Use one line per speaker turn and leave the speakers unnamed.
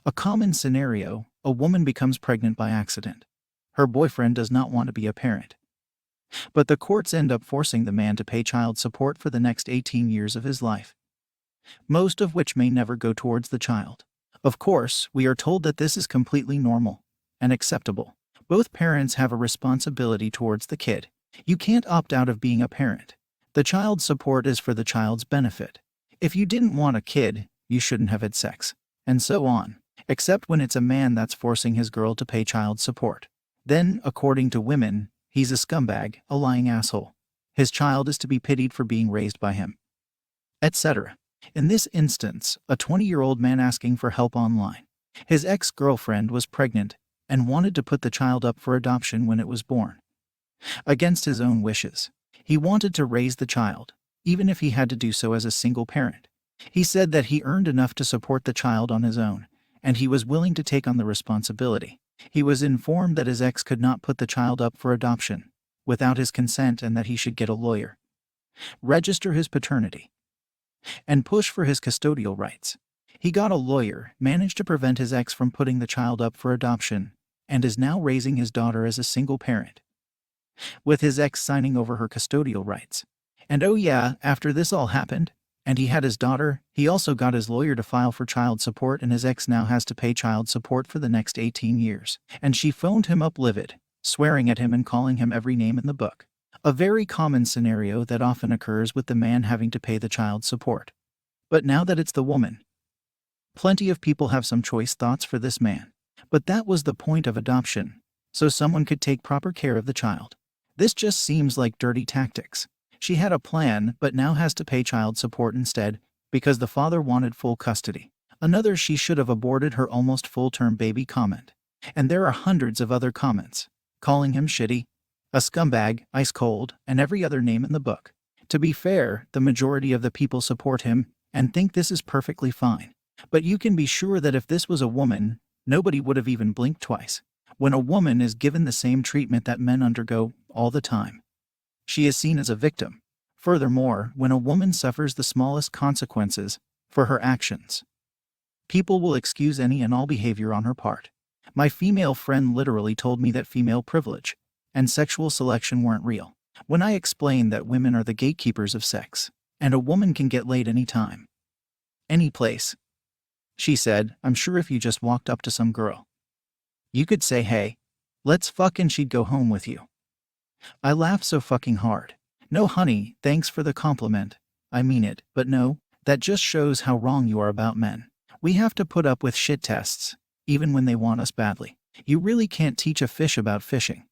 A common scenario: a woman becomes pregnant by accident. Her boyfriend does not want to be a parent, but the courts end up forcing the man to pay child support for the next 18 years of his life, most of which may never go towards the child. Of course, we are told that this is completely normal and acceptable. Both parents have a responsibility towards the kid. You can't opt out of being a parent. The child support is for the child's benefit. If you didn't want a kid, you shouldn't have had sex, and so on. Except when it's a man that's forcing his girl to pay child support. Then, according to women, he's a scumbag, a lying asshole. His child is to be pitied for being raised by him, etc. In this instance, a 20-year-old man asking for help online. His ex-girlfriend was pregnant and wanted to put the child up for adoption when it was born. Against his own wishes, he wanted to raise the child, even if he had to do so as a single parent. He said that he earned enough to support the child on his own, and he was willing to take on the responsibility. He was informed that his ex could not put the child up for adoption without his consent and that he should get a lawyer, register his paternity, and push for his custodial rights. He got a lawyer, managed to prevent his ex from putting the child up for adoption, and is now raising his daughter as a single parent, with his ex signing over her custodial rights. And oh yeah, after this all happened, and he had his daughter, he also got his lawyer to file for child support, and his ex now has to pay child support for the next 18 years. And she phoned him up livid, swearing at him and calling him every name in the book. A very common scenario that often occurs with the man having to pay the child support. But now that it's the woman, plenty of people have some choice thoughts for this man. But that was the point of adoption, so someone could take proper care of the child. This just seems like dirty tactics. She had a plan, but now has to pay child support instead, because the father wanted full custody. Another "she should have aborted her almost full-term baby" comment. And there are hundreds of other comments, calling him shitty, a scumbag, ice cold, and every other name in the book. To be fair, the majority of the people support him and think this is perfectly fine. But you can be sure that if this was a woman, nobody would have even blinked twice. When a woman is given the same treatment that men undergo all the time, she is seen as a victim. Furthermore, when a woman suffers the smallest consequences for her actions, people will excuse any and all behavior on her part. My female friend literally told me that female privilege and sexual selection weren't real. When I explained that women are the gatekeepers of sex, and a woman can get laid anytime, any place, she said, "I'm sure if you just walked up to some girl, you could say, 'Hey, let's fuck,' and she'd go home with you." I laughed so fucking hard. No honey, thanks for the compliment. I mean it, but no, that just shows how wrong you are about men. We have to put up with shit tests, even when they want us badly. You really can't teach a fish about fishing.